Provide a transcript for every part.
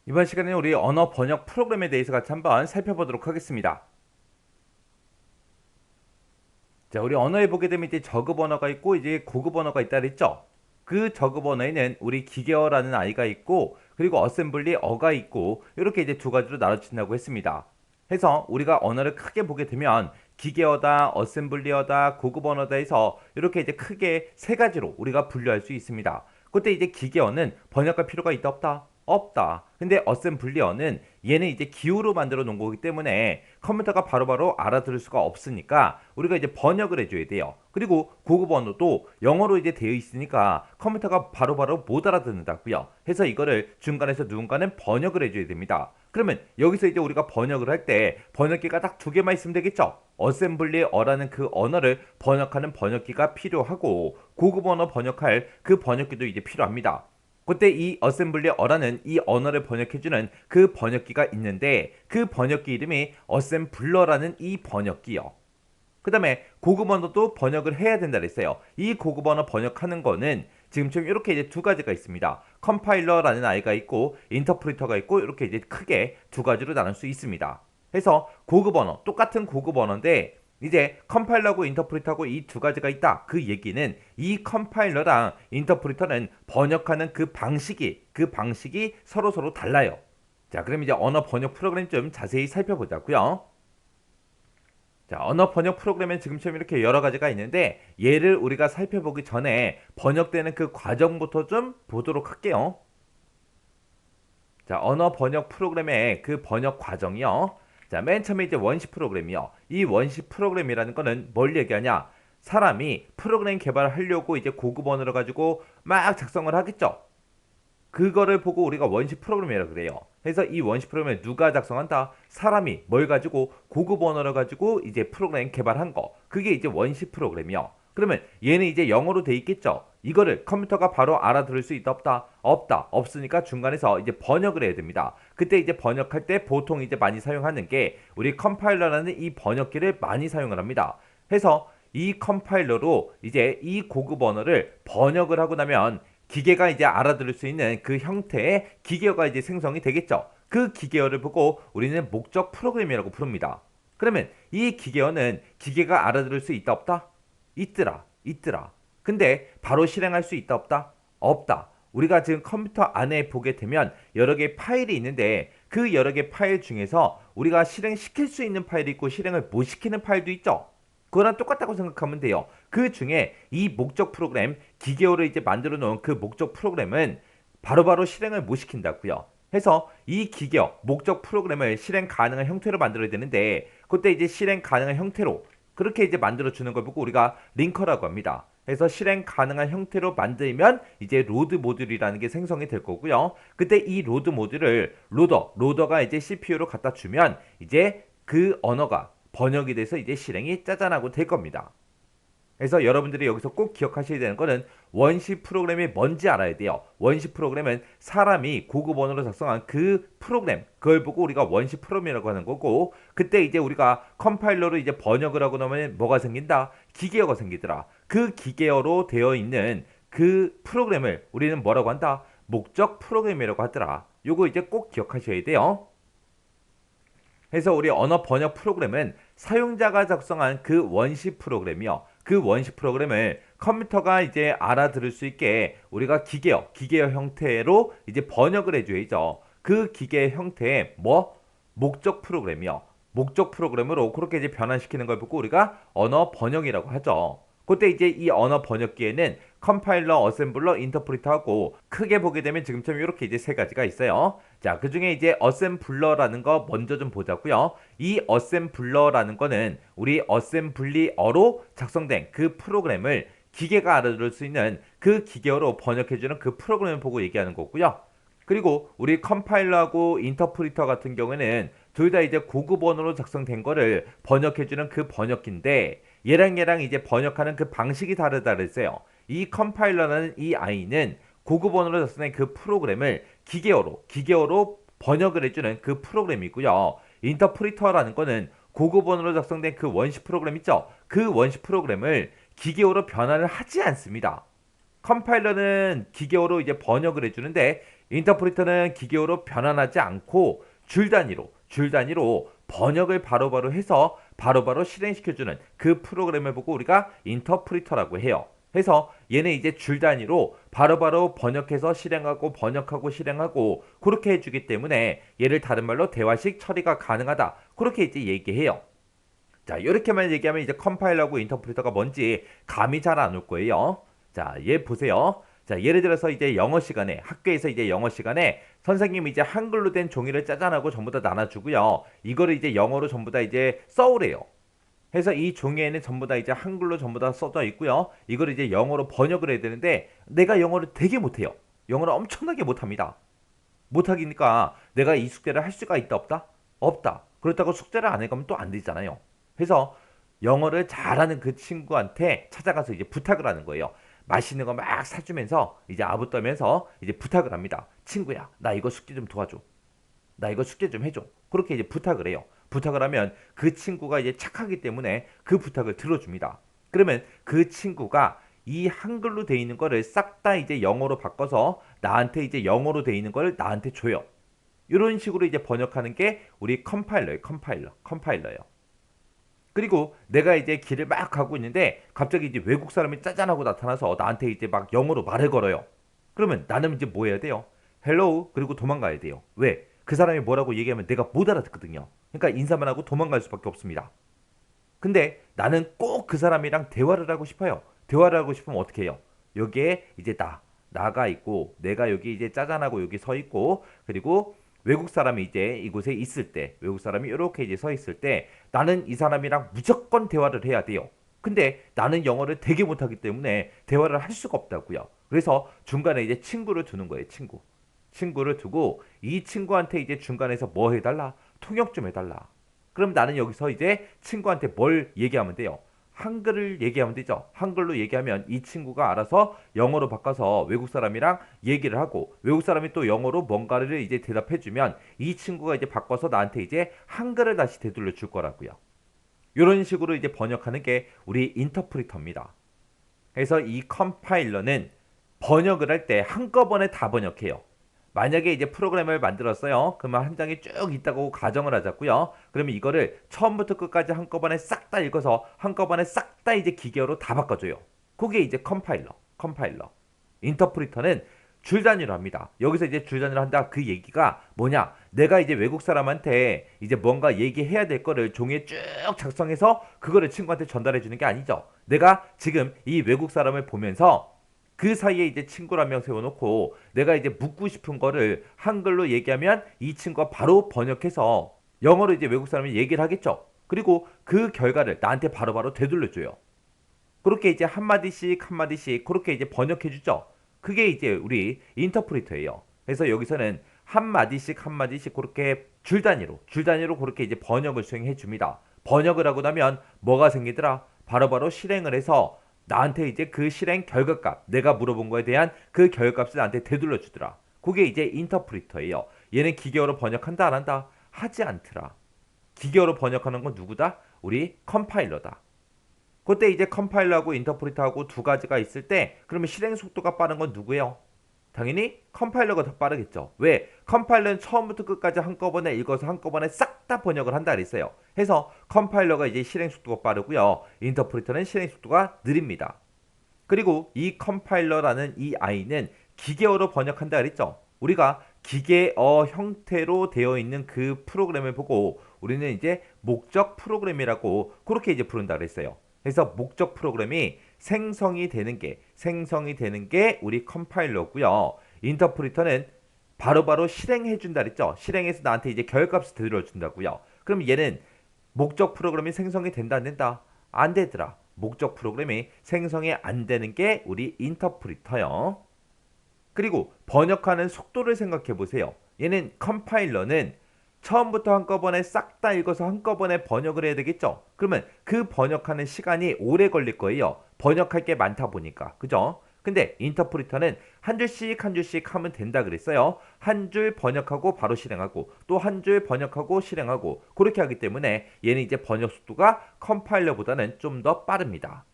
이번 시간에는 우리 언어 번역 프로그램에 대해서 같이 한번 살펴보도록 하겠습니다. 자, 우리 언어에 보게 되면 이제 저급 언어가 있고 이제 고급 언어가 있다 그랬죠? 그 저급 언어에는 우리 기계어라는 아이가 있고 그리고 어셈블리 어가 있고 이렇게 이제 두 가지로 나눠진다고 했습니다. 해서 우리가 언어를 크게 보게 되면 기계어다, 어셈블리어다, 고급 언어다 해서 이렇게 이제 크게 세 가지로 우리가 분류할 수 있습니다. 그때 이제 기계어는 번역할 필요가 있다 없다? 없다. 근데 어셈블리어는 얘는 이제 기호로 만들어 놓은 거기 때문에 컴퓨터가 바로바로 알아들을 수가 없으니까 우리가 이제 번역을 해줘야 돼요. 그리고 고급 언어도 영어로 이제 되어 있으니까 컴퓨터가 바로바로 못 알아듣는다고요. 해서 이거를 중간에서 누군가는 번역을 해줘야 됩니다. 그러면 여기서 이제 우리가 번역을 할 때 번역기가 딱 두 개만 있으면 되겠죠. 어셈블리어라는 그 언어를 번역하는 번역기가 필요하고 고급 언어 번역할 그 번역기도 이제 필요합니다. 그때 이 어셈블리어라는 이 언어를 번역해주는 그 번역기가 있는데 그 번역기 이름이 어셈블러라는 이 번역기요. 그 다음에 고급 언어도 번역을 해야 된다 그랬어요. 이 고급 언어 번역하는 거는 지금처럼 이렇게 이제 두 가지가 있습니다. 컴파일러라는 아이가 있고 인터프리터가 있고 이렇게 이제 크게 두 가지로 나눌 수 있습니다. 그래서 고급 언어, 똑같은 고급 언어인데 이제 컴파일러하고 인터프리터하고 이 두 가지가 있다. 그 얘기는 이 컴파일러랑 인터프리터는 번역하는 그 방식이 서로 달라요. 자, 그럼 이제 언어 번역 프로그램 좀 자세히 살펴보자고요. 자, 언어 번역 프로그램엔 지금처럼 이렇게 여러 가지가 있는데 얘를 우리가 살펴보기 전에 번역되는 그 과정부터 좀 보도록 할게요. 자, 언어 번역 프로그램의 그 번역 과정이요. 자, 맨 처음에 이제 원시 프로그램이요. 이 원시 프로그램이라는 거는 뭘 얘기하냐? 사람이 프로그램 개발을 하려고 이제 고급 언어를 가지고 막 작성을 하겠죠. 그거를 보고 우리가 원시 프로그램이라고 그래요. 그래서 이 원시 프로그램을 누가 작성한다? 사람이 뭘 가지고 고급 언어를 가지고 이제 프로그램 개발한 거. 그게 이제 원시 프로그램이요. 그러면 얘는 이제 영어로 돼 있겠죠. 이거를 컴퓨터가 바로 알아들을 수 있다 없다? 없다. 없으니까 중간에서 이제 번역을 해야 됩니다. 그때 이제 번역할 때 보통 이제 많이 사용하는 게 우리 컴파일러라는 이 번역기를 많이 사용을 합니다. 해서 이 컴파일러로 이제 이 고급 언어를 번역을 하고 나면 기계가 이제 알아들을 수 있는 그 형태의 기계어가 이제 생성이 되겠죠. 그 기계어를 보고 우리는 목적 프로그램이라고 부릅니다. 그러면 이 기계어는 기계가 알아들을 수 있다 없다? 있더라. 근데 바로 실행할 수 있다 없다? 없다. 우리가 지금 컴퓨터 안에 보게 되면 여러 개의 파일이 있는데 그 여러 개의 파일 중에서 우리가 실행시킬 수 있는 파일이 있고 실행을 못 시키는 파일도 있죠. 그거랑 똑같다고 생각하면 돼요. 그 중에 이 목적 프로그램, 기계어를 이제 만들어 놓은 그 목적 프로그램은 바로바로 실행을 못 시킨다고요. 해서 이 기계어, 목적 프로그램을 실행 가능한 형태로 만들어야 되는데 그때 이제 실행 가능한 형태로 그렇게 이제 만들어 주는 걸 보고 우리가 링커라고 합니다. 그래서 실행 가능한 형태로 만들면 이제 로드 모듈이라는 게 생성이 될 거고요. 그때 이 로드 모듈을 로더가 이제 CPU로 갖다 주면 이제 그 언어가 번역이 돼서 이제 실행이 짜잔하고 될 겁니다. 그래서 여러분들이 여기서 꼭 기억하셔야 되는 거는 원시 프로그램이 뭔지 알아야 돼요. 원시 프로그램은 사람이 고급 언어로 작성한 그 프로그램, 그걸 보고 우리가 원시 프로그램이라고 하는 거고, 그때 이제 우리가 컴파일러로 이제 번역을 하고 나면 뭐가 생긴다? 기계어가 생기더라. 그 기계어로 되어 있는 그 프로그램을 우리는 뭐라고 한다? 목적 프로그램이라고 하더라. 요거 이제 꼭 기억하셔야 돼요. 그래서 우리 언어 번역 프로그램은 사용자가 작성한 그 원시 프로그램이요. 그 원시 프로그램을 컴퓨터가 이제 알아들을 수 있게 우리가 기계어 형태로 이제 번역을 해줘야죠. 그 기계 형태의 목적 프로그램이요. 목적 프로그램으로 그렇게 이제 변환시키는 걸 보고 우리가 언어 번역이라고 하죠. 그때 이제 이 언어 번역기에는 컴파일러, 어셈블러, 인터프리터하고 크게 보게 되면 지금처럼 이렇게 이제 세 가지가 있어요. 자, 그 중에 이제 어셈블러라는 거 먼저 좀 보자고요. 이 어셈블러라는 거는 우리 어셈블리어로 작성된 그 프로그램을 기계가 알아들을 수 있는 그 기계어로 번역해주는 그 프로그램을 보고 얘기하는 거고요. 그리고 우리 컴파일러하고 인터프리터 같은 경우에는 둘 다 이제 고급 언어로 작성된 거를 번역해주는 그 번역기인데 얘랑 이제 번역하는 그 방식이 다르다 그랬어요. 이 컴파일러라는 이 아이는 고급 언어로 작성된 그 프로그램을 기계어로 번역을 해주는 그 프로그램이고요. 인터프리터라는 거는 고급 언어로 작성된 그 원시 프로그램 있죠? 그 원시 프로그램을 기계어로 변환을 하지 않습니다. 컴파일러는 기계어로 이제 번역을 해주는데 인터프리터는 기계어로 변환하지 않고 줄 단위로 번역을 바로바로 해서 바로바로 실행시켜주는 그 프로그램을 보고 우리가 인터프리터라고 해요. 해서 얘는 이제 줄 단위로 바로바로 번역해서 실행하고 번역하고 실행하고 그렇게 해주기 때문에 얘를 다른 말로 대화식 처리가 가능하다. 그렇게 이제 얘기해요. 자, 이렇게만 얘기하면 이제 컴파일러하고 인터프리터가 뭔지 감이 잘 안 올 거예요. 자, 얘 보세요. 자, 예를 들어서 이제 영어 시간에 학교에서 이제 영어 시간에 선생님이 이제 한글로 된 종이를 짜잔하고 전부 다 나눠주고요. 이거를 이제 영어로 전부 다 이제 써오래요. 해서 이 종이에는 전부 다 이제 한글로 전부 다 써져 있고요. 이걸 이제 영어로 번역을 해야 되는데 내가 영어를 되게 못해요. 영어를 엄청나게 못합니다. 못하기니까 내가 이 숙제를 할 수가 있다 없다? 없다. 그렇다고 숙제를 안 해가면 또 안 되잖아요. 그래서 영어를 잘하는 그 친구한테 찾아가서 이제 부탁을 하는 거예요. 맛있는 거 막 사주면서 이제 아부 떠면서 이제 부탁을 합니다. 친구야, 나 이거 숙제 좀 도와줘. 나 이거 숙제 좀 해줘. 그렇게 이제 부탁을 해요. 부탁을 하면 그 친구가 이제 착하기 때문에 그 부탁을 들어줍니다. 그러면 그 친구가 이 한글로 돼 있는 거를 싹 다 이제 영어로 바꿔서 나한테 이제 영어로 돼 있는 걸 나한테 줘요. 이런 식으로 이제 번역하는 게 우리 컴파일러예요. 그리고 내가 이제 길을 막 가고 있는데 갑자기 이제 외국 사람이 짜잔하고 나타나서 나한테 이제 막 영어로 말을 걸어요. 그러면 나는 이제 뭐 해야 돼요? 헬로우 그리고 도망가야 돼요. 왜? 그 사람이 뭐라고 얘기하면 내가 못 알아듣거든요. 그러니까 인사만 하고 도망갈 수밖에 없습니다. 근데 나는 꼭 그 사람이랑 대화를 하고 싶어요. 대화를 하고 싶으면 어떻게 해요? 여기에 이제 나가 있고 내가 여기 이제 짜잔하고 여기 서 있고 그리고 외국 사람이 이제 이곳에 있을 때 외국 사람이 이렇게 이제 서 있을 때 나는 이 사람이랑 무조건 대화를 해야 돼요. 근데 나는 영어를 되게 못하기 때문에 대화를 할 수가 없다고요. 그래서 중간에 이제 친구를 두는 거예요. 친구를 두고 이 친구한테 이제 중간에서 뭐 해달라? 통역 좀 해달라. 그럼 나는 여기서 이제 친구한테 뭘 얘기하면 돼요? 한글을 얘기하면 되죠. 한글로 얘기하면 이 친구가 알아서 영어로 바꿔서 외국 사람이랑 얘기를 하고 외국 사람이 또 영어로 뭔가를 이제 대답해주면 이 친구가 이제 바꿔서 나한테 이제 한글을 다시 되돌려 줄 거라고요. 이런 식으로 이제 번역하는 게 우리 인터프리터입니다. 그래서 이 컴파일러는 번역을 할 때 한꺼번에 다 번역해요. 만약에 이제 프로그램을 만들었어요. 그러면 한 장이 쭉 있다고 가정을 하자고요. 그러면 이거를 처음부터 끝까지 한꺼번에 싹 다 읽어서 한꺼번에 싹 다 이제 기계어로 다 바꿔줘요. 그게 이제 컴파일러. 인터프리터는 줄 단위로 합니다. 여기서 이제 줄 단위로 한다. 그 얘기가 뭐냐? 내가 이제 외국 사람한테 이제 뭔가 얘기해야 될 거를 종이에 쭉 작성해서 그거를 친구한테 전달해 주는 게 아니죠. 내가 지금 이 외국 사람을 보면서 그 사이에 이제 친구를 한 명 세워놓고 내가 이제 묻고 싶은 거를 한글로 얘기하면 이 친구가 바로 번역해서 영어로 이제 외국 사람이 얘기를 하겠죠. 그리고 그 결과를 나한테 바로바로 되돌려줘요. 그렇게 이제 한마디씩 그렇게 이제 번역해주죠. 그게 이제 우리 인터프리터예요. 그래서 여기서는 한마디씩 그렇게 줄 단위로 그렇게 이제 번역을 수행해 줍니다. 번역을 하고 나면 뭐가 생기더라? 바로바로 실행을 해서 나한테 이제 그 실행 결과값, 내가 물어본 거에 대한 그 결과값을 나한테 되돌려 주더라. 그게 이제 인터프리터예요. 얘는 기계어로 번역한다 안 한다? 하지 않더라. 기계어로 번역하는 건 누구다? 우리 컴파일러다. 그때 이제 컴파일러하고 인터프리터하고 두 가지가 있을 때 그러면 실행 속도가 빠른 건 누구예요? 당연히 컴파일러가 더 빠르겠죠. 왜? 컴파일러는 처음부터 끝까지 한꺼번에 읽어서 한꺼번에 싹 다 번역을 한다 그랬어요. 해서 컴파일러가 이제 실행 속도가 빠르고요. 인터프리터는 실행 속도가 느립니다. 그리고 이 컴파일러라는 이 아이는 기계어로 번역한다 그랬죠. 우리가 기계어 형태로 되어 있는 그 프로그램을 보고 우리는 이제 목적 프로그램이라고 그렇게 이제 부른다 그랬어요. 그래서 목적 프로그램이 생성이 되는 게 우리 컴파일러고요. 인터프리터는 바로바로 실행해 준다 그랬죠. 실행해서 나한테 이제 결과값을 들어준다고요. 그럼 얘는 목적 프로그램이 생성이 된다 안 된다? 안 되더라. 목적 프로그램이 생성이 안 되는 게 우리 인터프리터요. 그리고 번역하는 속도를 생각해 보세요. 얘는 컴파일러는 처음부터 한꺼번에 싹 다 읽어서 한꺼번에 번역을 해야 되겠죠. 그러면 그 번역하는 시간이 오래 걸릴 거예요. 번역할 게 많다 보니까. 그죠? 근데 인터프리터는 한 줄씩 한 줄씩 하면 된다 그랬어요. 한 줄 번역하고 바로 실행하고 또 한 줄 번역하고 실행하고 그렇게 하기 때문에 얘는 이제 번역 속도가 컴파일러보다는 좀 더 빠릅니다.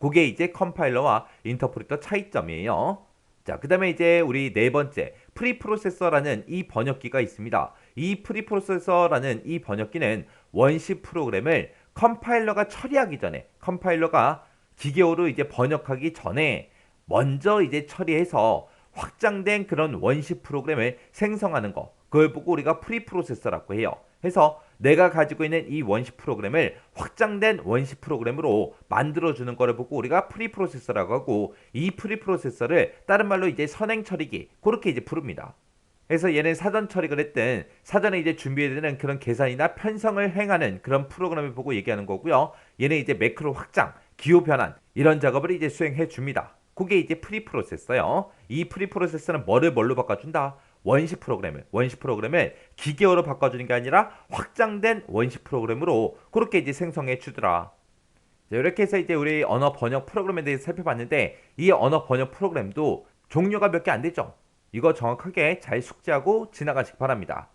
그게 이제 컴파일러와 인터프리터 차이점이에요. 자, 그 다음에 이제 우리 네 번째, 프리프로세서라는 이 번역기가 있습니다. 이 프리프로세서라는 이 번역기는 원시 프로그램을 컴파일러가 처리하기 전에, 컴파일러가 기계어로 이제 번역하기 전에 먼저 이제 처리해서 확장된 그런 원시 프로그램을 생성하는 거. 그걸 보고 우리가 프리프로세서라고 해요. 해서 내가 가지고 있는 이 원시 프로그램을 확장된 원시 프로그램으로 만들어주는 거를 보고 우리가 프리프로세서라고 하고, 이 프리프로세서를 다른 말로 이제 선행 처리기, 그렇게 이제 부릅니다. 그래서 얘는 사전 처리를 했든 사전에 이제 준비해야 되는 그런 계산이나 편성을 행하는 그런 프로그램을 보고 얘기하는 거고요. 얘는 이제 매크로 확장, 기호 변환 이런 작업을 이제 수행해 줍니다. 그게 이제 프리프로세서요. 이 프리프로세서는 뭐를 뭘로 바꿔준다? 원시 프로그램을 기계어로 바꿔주는 게 아니라 확장된 원시 프로그램으로 그렇게 이제 생성해 주더라. 자, 이렇게 해서 이제 우리 언어 번역 프로그램에 대해서 살펴봤는데, 이 언어 번역 프로그램도 종류가 몇 개 안 되죠. 이거 정확하게 잘 숙지하고 지나가시기 바랍니다.